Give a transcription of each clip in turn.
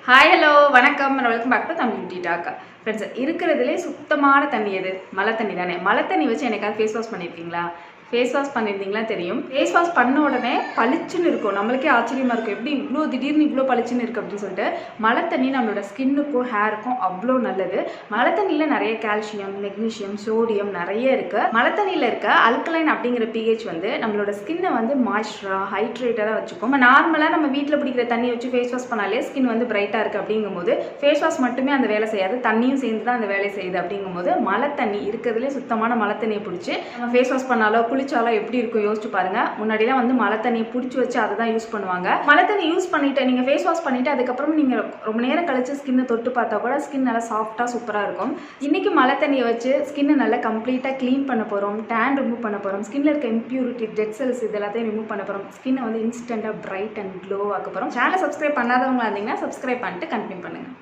Hi hello வணக்கம் welcome back to Tamil beauty talk. Friends, இருக்கிறதுலே சுத்தமான தண்ணி எது? மழை தண்ணி தானே. மழை தண்ணி வச்சு எனக்காவது ஃபேஸ் வாஷ் பண்ணியிருக்கீங்களா? ஃபேஸ் வாஷ் பண்ணியிருந்தீங்களா தெரியும். ஃபேஸ் வாஷ் பண்ண உடனே பளிச்சுன்னு இருக்கும். நம்மளுக்கே ஆச்சரியமாக இருக்கும், எப்படி இவ்வளோ திடீர்னு இவ்வளோ பளிச்சுன்னு இருக்குது அப்படின்னு சொல்லிட்டு. மழை தண்ணி நம்மளோட ஸ்கின்னுக்கும் ஹேருக்கும் அவ்வளோ நல்லது. மழை தண்ணியில் நிறைய கால்சியம், மெக்னீஷியம், சோடியம் நிறைய இருக்குது. மழை தண்ணியில் இருக்க அல்கலைன் அப்படிங்கிற பிஹெச் வந்து நம்மளோட ஸ்கின்னை வந்து மாய்ஸ்சராக ஹைட்ரேட்டடாக வச்சுக்கும். நார்மலாக நம்ம வீட்டில் பிடிக்கிற தண்ணி வச்சு ஃபேஸ் வாஷ் பண்ணாலே ஸ்கின் வந்து பிரைட்டாக இருக்குது அப்படிங்கும்போது ஃபேஸ் வாஷ் மட்டுமே அந்த வேலை செய்யாது, தண்ணியும் சேர்ந்து தான் அந்த வேலை செய்யுது. அப்படிங்கும்போது மழை தண்ணி இருக்கிறதுலே சுத்தமான மழை தண்ணியை பிடிச்சி நம்ம ஃபேஸ் வாஷ் பண்ணாலோ குளிச்சாலோ எப்படி இருக்கும் யோசிச்சு பாருங்க. முன்னாடிலாம் வந்து மழை தண்ணியை பிடிச்சி வச்சு அதை தான் யூஸ் பண்ணுவாங்க. மழை தண்ணி யூஸ் பண்ணிட்டு நீங்க ஃபேஸ் வாஷ் பண்ணிட்டு அதுக்கப்புறம் நீங்க ரொம்ப நேரம் கழிச்சு ஸ்கின்னை தொட்டு பார்த்தா கூட ஸ்கின் நல்லா சாஃப்டா சூப்பரா இருக்கும். இன்னைக்கு மழை தண்ணியை வச்சு ஸ்கின்னை நல்லா கம்ப்ளீட்டா க்ளீன் பண்ண போறோம், டேன் ரிமூவ் பண்ண போறோம், ஸ்கின்ல இருக்க இம்பியூரிட்டி, டெட் செல்ஸ் இது எல்லாத்தையும் ரிமூவ் பண்ண போறோம். ஸ்கின்னை வந்து இன்ஸ்டன்டா பிரைட் அண்ட் க்ளோ ஆக்க போறோம். சேனலை சப்ஸ்கிரைப் பண்ணாதவங்களா இருந்தீங்கன்னா சப்ஸ்கிரைப் பண்ணிட்டு கண்டினியூ பண்ணுங்க.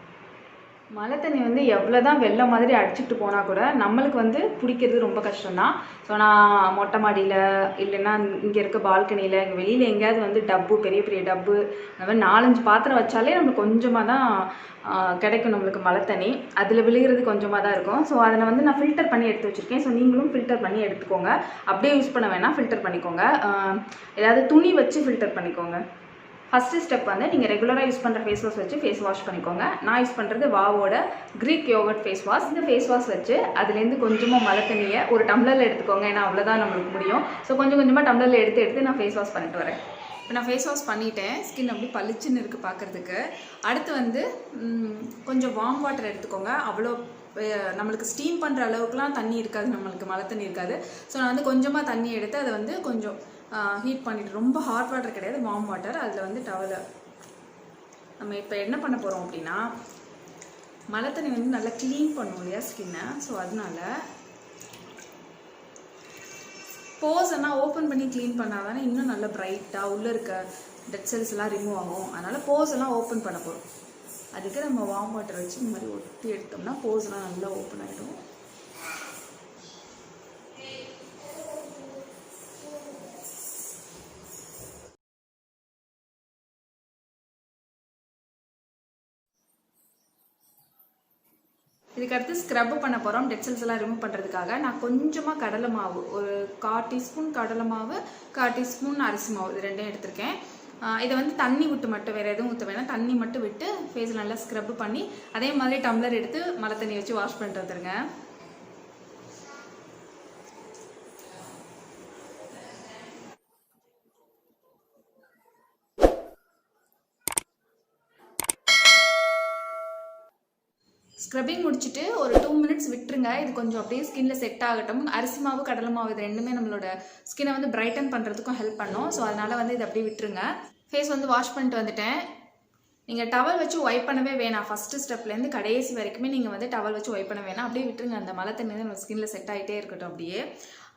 மழை தண்ணி வந்து எவ்வளோ தான் வெள்ளம் மாதிரி அடிச்சுட்டு போனால் கூட நம்மளுக்கு வந்து பிடிக்கிறது ரொம்ப கஷ்டம்தான். ஸோ நான் மொட்டை மாடியில் இல்லைன்னா இங்கே இருக்க பால்கனியில் இங்கே வெளியில் எங்கேயாவது வந்து டப்பு, பெரிய பெரிய டப்பு, அந்த மாதிரி 4-5 பாத்திரம் வச்சாலே நம்மளுக்கு கொஞ்சமாக தான் கிடைக்கும் நம்மளுக்கு மழை தண்ணி. அதில் விழுகிறது கொஞ்சமாக தான் இருக்கும். ஸோ அதை வந்து நான் ஃபில்டர் பண்ணி எடுத்து வச்சுருக்கேன். ஸோ நீங்களும் ஃபில்டர் பண்ணி எடுத்துக்கோங்க. அப்படியே யூஸ் பண்ண வேணால் ஃபில்டர் பண்ணிக்கோங்க. ஏதாவது துணி வச்சு ஃபில்டர் பண்ணிக்கோங்க. ஃபஸ்ட்டு ஸ்டெப் வந்து நீங்கள் ரெகுலராக யூஸ் பண்ணுற ஃபேஸ் வாஷ் வச்சு ஃபேஸ் வாஷ் பண்ணிக்கோங்க. நான் யூஸ் பண்ணுறது வாவோட கிரீக் யோகர்ட் ஃபேஸ் வாஷ். இந்த ஃபேஸ் வாஷ் வச்சு அதுலேருந்து கொஞ்சமாக மழை தண்ணியை ஒரு டம்ளரில் எடுத்துக்கோங்க. ஏன்னா அவ்வளோதான் நம்மளுக்கு முடியும். ஸோ கொஞ்சம் கொஞ்சமாக டம்ளரில் எடுத்து நான் ஃபேஸ் வாஷ் பண்ணிட்டு வரேன். இப்போ நான் ஃபேஸ் வாஷ் பண்ணிட்டேன். ஸ்கின் அப்படி பளிச்சுன்னு இருக்குது பார்க்குறதுக்கு. அடுத்து வந்து கொஞ்சம் வார்ம் வாட்டர் எடுத்துக்கோங்க. அவ்வளோ நம்மளுக்கு ஸ்டீம் பண்ணுற அளவுக்குலாம் தண்ணி இருக்காது, நம்மளுக்கு மழை தண்ணி இருக்காது. ஸோ நான் வந்து கொஞ்சமாக தண்ணி எடுத்து அதை வந்து கொஞ்சம் ஹீட் பண்ணிவிட்டு, ரொம்ப ஹாட் வாட்டர் கிடையாது, வார்ம் வாட்டர். அதில் வந்து டவலை நம்ம இப்போ என்ன பண்ண போகிறோம் அப்படின்னா, மழை தண்ணி வந்து நல்லா க்ளீன் பண்ணுவோம் இல்லையா ஸ்கின்னை. ஸோ அதனால போஸ் எல்லாம் ஓப்பன் பண்ணி க்ளீன் பண்ணால் தானே இன்னும் நல்லா பிரைட்டாக உள்ளே இருக்க டெட் செல்ஸ் எல்லாம் ரிமூவ் ஆகும். அதனால் போஸ் எல்லாம் ஓப்பன் பண்ண போகிறோம். அதுக்கு நம்ம வார்ம் வாட்டர் வச்சு இந்த மாதிரி ஒட்டி எடுத்தோம்னா போஸ்லாம் நல்லா ஓப்பன் ஆகிடும். இதுக்கடுத்து ஸ்க்ரப் பண்ண போகிறோம். டெட் செல்ஸ் எல்லாம் ரிமூவ் பண்ணுறதுக்காக நான் கொஞ்சமாக கடலை மாவு, ஒரு 1/4 டீஸ்பூன் கடலை மாவு, 1/4 டீஸ்பூன் அரிசி மாவு, இது ரெண்டையும் எடுத்திருக்கேன். இதை வந்து தண்ணி விட்டு மட்டும், வேறு எதுவும் ஊற்ற வேணாம், தண்ணி மட்டும் விட்டு ஃபேஸில் நல்லா ஸ்க்ரப் பண்ணி அதே மாதிரி டம்ளர் எடுத்து மழை தண்ணி வச்சு வாஷ் பண்ணிட்டு வந்துருங்க. ஸ்க்ரப்பிங் முடிச்சுட்டு ஒரு 2 மினிட்ஸ் விட்டுருங்க. இது கொஞ்சம் அப்படியே ஸ்கின்ல செட் ஆகட்டும். அரிசி மாவு, கடலை மாவு இது ரெண்டுமே நம்மளோட ஸ்கின்னை வந்து பிரைட்டன் பண்ணுறதுக்கும் ஹெல்ப் பண்ணும். ஸோ அதனால் வந்து இது அப்படியே விட்டுருங்க. ஃபேஸ் வந்து வாஷ் பண்ணிட்டு வந்துட்டேன். நீங்கள் டவல் வச்சு ஒய்ப் பண்ணவே வேணாம். ஃபஸ்ட்டு ஸ்டெப்லேருந்து கடைசி வரைக்குமே நீங்கள் வந்து டவல் வச்சு ஒய்ப் பண்ண வேணாம். அப்படியே விட்டுருங்க. அந்த மழை தண்ணி நம்ம ஸ்கின்ல செட் ஆகிட்டே இருக்கட்டும். அப்படியே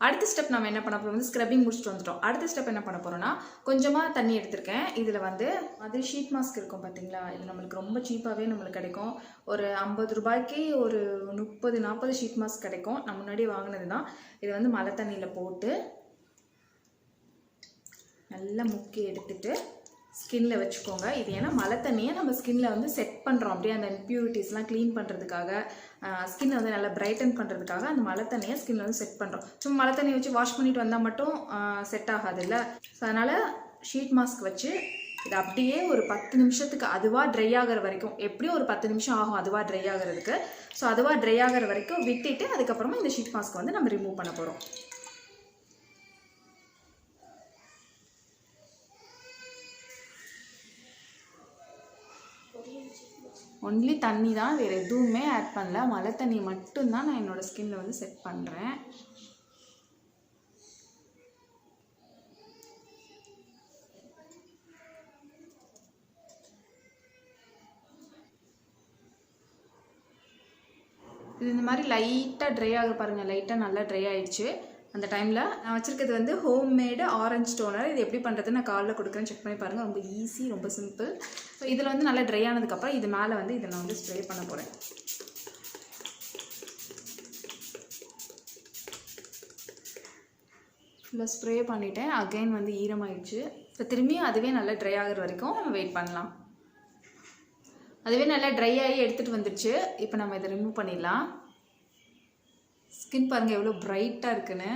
அடுத்த ஸ்டெப் நம்ம என்ன பண்ண போகிறோம், வந்து ஸ்க்ரப்பிங் முடிச்சுட்டு வந்துட்டோம். அடுத்த ஸ்டெப் என்ன பண்ண போகிறோம்னா, கொஞ்சமாக தண்ணி எடுத்திருக்கேன். இதில் வந்து அது ஷீட் மாஸ்க் இருக்கும் பார்த்தீங்களா, இது நம்மளுக்கு ரொம்ப சீப்பாகவே நம்மளுக்கு கிடைக்கும். ஒரு 50 ரூபாய்க்கு ஒரு 30-40 ஷீட் மாஸ்க் கிடைக்கும். நான் முன்னாடி வாங்கினது தான். இது வந்து மழை தண்ணியில் போட்டு நல்லா முக்கி எடுத்துட்டு ஸ்கின்ல வச்சுக்கோங்க. இது ஏன்னா மழை தண்ணியை நம்ம ஸ்கின்ல வந்து செட் பண்ணுறோம். அப்படியே அந்த இம்ப்யூரிட்டிஸ்லாம் க்ளீன் பண்ணுறதுக்காக, ஸ்கின்னை வந்து நல்லா பிரைட்டன் பண்ணுறதுக்காக அந்த மழை தண்ணியை ஸ்கின்ல வந்து செட் பண்ணுறோம். சும்மா மழை தண்ணியை வச்சு வாஷ் பண்ணிட்டு வந்தால் மட்டும் செட் ஆகாது இல்லை. ஸோ அதனால் ஷீட் மாஸ்க் வச்சு இது அப்படியே ஒரு 10 நிமிஷத்துக்கு அதுவாக ட்ரை ஆகிற வரைக்கும், எப்படியும் ஒரு 10 நிமிஷம் ஆகும் அதுவாக ட்ரை ஆகிறதுக்கு. ஸோ அதுவாக ட்ரை ஆகிற வரைக்கும் விட்டுட்டு அதுக்கப்புறமா இந்த ஷீட் மாஸ்க் வந்து நம்ம ரிமூவ் பண்ண போகிறோம். ஒன்லி தண்ணி தான், வேறு எதுவுமே ஆட் பண்ணல. மழை தண்ணி மட்டும்தான் நான் என்னோடய ஸ்கின்ல வந்து செட் பண்ணுறேன். இது இந்த மாதிரி லைட்டாக ட்ரை ஆக பாருங்கள். லைட்டாக நல்லா ட்ரை ஆகிடுச்சு. அந்த டைமில் நான் வச்சுருக்கிறது வந்து ஹோம்மேடு ஆரஞ்சு டோனர். இது எப்படி பண்ணுறதுன்னு நான் காலில் கொடுக்குறேன், செக் பண்ணி பாருங்கள். ரொம்ப ஈஸி, ரொம்ப சிம்பிள். ஸோ இதில் வந்து நல்லா ட்ரை ஆனதுக்கப்புறம் இது மேலே வந்து இதை நான் வந்து ஸ்ப்ரே பண்ண போகிறேன். ஃபுல்லாக ஸ்ப்ரே பண்ணிவிட்டேன். அகைன் வந்து ஈரமாயிடுச்சு. இப்போ திரும்பியும் அதுவே நல்லா ட்ரை ஆகிற வரைக்கும் நம்ம வெயிட் பண்ணலாம். அதுவே நல்லா ட்ரை ஆகி எடுத்துகிட்டு வந்துடுச்சு. இப்போ நம்ம இதை ரிமூவ் பண்ணிடலாம். ஸ்கின் பாருங்கள் எவ்வளோ பிரைட்டாக இருக்குன்னு.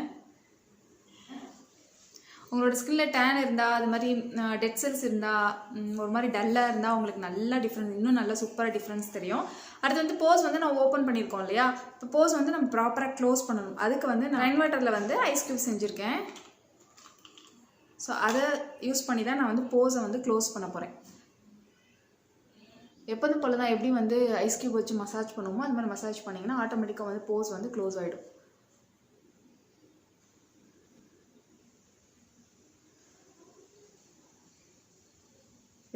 உங்களோட ஸ்கின்ல டேன் இருந்தால், அது மாதிரி டெட் செல்ஸ் இருந்தால், ஒரு மாதிரி டல்லாக இருந்தால் உங்களுக்கு நல்லா டிஃப்ரென்ஸ், இன்னும் நல்லா சூப்பராக டிஃப்ரென்ஸ் தெரியும். அடுத்து வந்து போஸ் வந்து நான் ஓப்பன் பண்ணியிருக்கோம் இல்லையா, இப்போ போஸ் வந்து நம்ம ப்ராப்பராக க்ளோஸ் பண்ணணும். அதுக்கு வந்து நான் ரெயின் வாட்டரில் வந்து ஐஸ் க்யூப் செஞ்சுருக்கேன். ஸோ அதை யூஸ் பண்ணி தான் நான் வந்து போஸை வந்து க்ளோஸ் பண்ண போகிறேன். எப்போதும் போல தான் எப்படி வந்து ஐஸ் க்யூப் வச்சு மசாஜ் பண்ணுவோமோ அது மாதிரி மசாஜ் பண்ணிங்கன்னா ஆட்டோமேட்டிக்காக வந்து போஸ் வந்து க்ளோஸ் ஆகிடும்.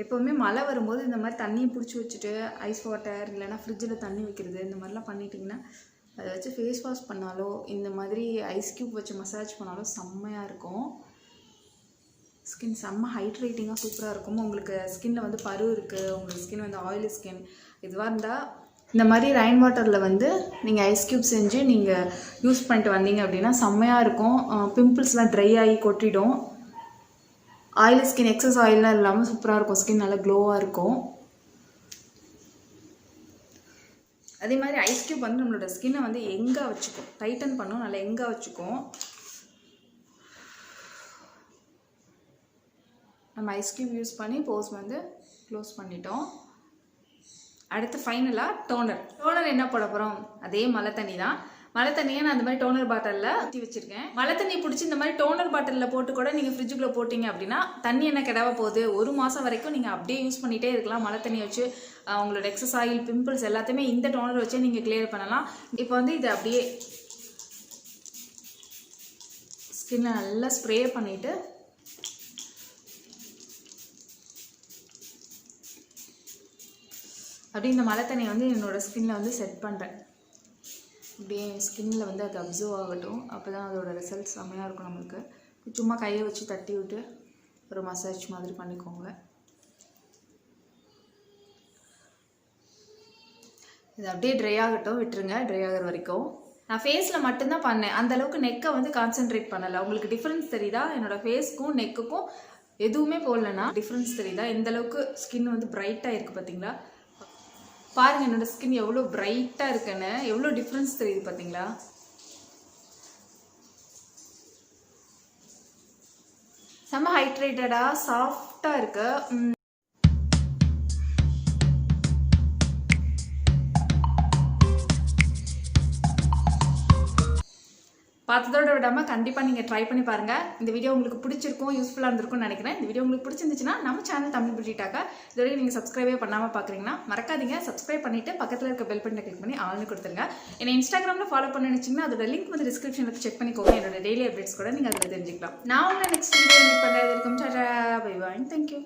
எப்போவுமே மழை வரும்போது இந்த மாதிரி தண்ணியை பிடிச்சி வச்சுட்டு ஐஸ் வாட்டர் இல்லைனா ஃப்ரிட்ஜில் தண்ணி வைக்கிறது இந்த மாதிரிலாம் பண்ணிட்டிங்கன்னா அதை வச்சு ஃபேஸ் வாஷ் பண்ணாலோ இந்த மாதிரி ஐஸ் க்யூப் வச்சு மசாஜ் பண்ணாலும் செம்மையாக இருக்கும். ஸ்கின் செம்ம ஹைட்ரேட்டிங்காக சூப்பராக இருக்கும். உங்களுக்கு ஸ்கின்னில் வந்து பரு இருக்குது, உங்களுக்கு ஸ்கின் வந்து ஆயிலி ஸ்கின் இதுவாக இருந்தால் இந்த மாதிரி ரெயின் வாட்டரில் வந்து நீங்கள் ஐஸ் க்யூப் செஞ்சு நீங்கள் யூஸ் பண்ணிட்டு வந்தீங்க அப்படின்னா செம்மையாக இருக்கும். பிம்பிள்ஸ்லாம் ட்ரை ஆகி கொட்டிடும். ஆயிலி ஸ்கின் எக்ஸஸ் ஆயிலாம் இல்லாமல் சூப்பராக இருக்கும். ஸ்கின் நல்லா க்ளோவாக இருக்கும். அதே மாதிரி ஐஸ் க்யூப் வந்து நம்மளோட ஸ்கின்னை வந்து எங்கே வச்சுக்கும், டைட்டன் பண்ணும், நல்லா எங்கே வச்சுக்கும். நம்ம ஐஸ் க்யூப் யூஸ் பண்ணி போஸ் வந்து க்ளோஸ் பண்ணிட்டோம். அடுத்து ஃபைனலாக டோனர் என்ன போட போகிறோம், அதே மழை தண்ணி தான். மழை தண்ணியை நான் அந்த மாதிரி டோனர் பாட்டிலில் ஊற்றி வச்சுருக்கேன். மழை தண்ணி பிடிச்சி இந்த மாதிரி டோனர் பாட்டிலில் போட்டு கூட நீங்கள் ஃப்ரிட்ஜுக்குள்ளே போட்டிங்க அப்படின்னா தண்ணி என்ன கிடவ போகுது, 1 மாதம் வரைக்கும் நீங்கள் அப்படியே யூஸ் பண்ணிகிட்டே இருக்கலாம். மழை தண்ணி வச்சு உங்களோட எக்ஸஸ் ஆயில் பிம்பிள்ஸ் எல்லாத்தையுமே இந்த டோனர் வச்சே நீங்கள் கிளியர் பண்ணலாம். இப்போ வந்து இதை அப்படியே ஸ்கின்னை நல்லா ஸ்ப்ரே பண்ணிவிட்டு அப்படியே இந்த மழை தண்ணியை வந்து என்னோடய ஸ்கின்னில் வந்து செட் பண்ணுறேன். அப்படியே ஸ்கின்னில் வந்து அது அப்சர்வ் ஆகட்டும். அப்போ தான் அதோட ரிசல்ட் செம்மையாக இருக்கும். நம்மளுக்கு சும்மா கையை வச்சு தட்டி விட்டு ஒரு மசாஜ் மாதிரி பண்ணிக்கோங்க. இது அப்படியே ட்ரை ஆகட்டும், விட்டுருங்க ட்ரை ஆகிற வரைக்கும். நான் ஃபேஸில் மட்டும்தான் பண்ணேன், அந்தளவுக்கு நெக்கை வந்து கான்சென்ட்ரேட் பண்ணலை. உங்களுக்கு டிஃப்ரென்ஸ் தெரியுதா? என்னோடய ஃபேஸ்க்கும் நெக்குக்கும் எதுவுமே போடலன்னா டிஃப்ரென்ஸ் தெரியுதா? எந்தளவுக்கு ஸ்கின் வந்து பிரைட்டாக இருக்குது பார்த்தீங்களா? பாருங்கள் என்னோடய ஸ்கின் எவ்வளோ பிரைட்டாக இருக்குன்னு, எவ்வளோ டிஃப்ரென்ஸ் தெரியுது பார்த்தீங்களா? செம்ம ஹைட்ரேட்டடாக சாஃப்டாக இருக்கு. பார்த்ததோட விடாமல் கண்டிப்பாக நீங்கள் ட்ரை பண்ணி பாருங்கள். இந்த வீடியோ உங்களுக்கு பிடிச்சிருக்கும், யூஸ்ஃபுல்லாக இருந்திருக்கும்னு நினைக்கிறேன். இந்த வீடியோ உங்களுக்கு பிடிச்சிருந்துச்சுன்னா நம்ம சேனல் தமிழ் பியூட்டி டாக்கை இது வரைக்கும் நீங்கள் சப்ஸ்கிரைபே பண்ணாமல் பார்க்குறீங்கன்னா மறக்காதீங்க, சப்ஸ்கிரைப் பண்ணிவிட்டு பக்கத்தில் இருக்க பெல் பட்டனை கிளிக் பண்ணி ஆல்னு கொடுத்துருங்க. என்னை இன்ஸ்டாகிராமில் ஃபாலோ பண்ண நினச்சிங்கன்னா அதோட லிங்க் வந்து டிஸ்கிரிப்ஷனில் செக் பண்ணிக்கோங்க. என்னோட டெய்லி அப்டேட்ஸ் கூட நீங்கள் அதில் தெரிஞ்சுக்கலாம். நான் உங்களை நெக்ஸ்ட் வீடியோ மீட் பண்ணுறது இருக்கும். Bye bye, thank you.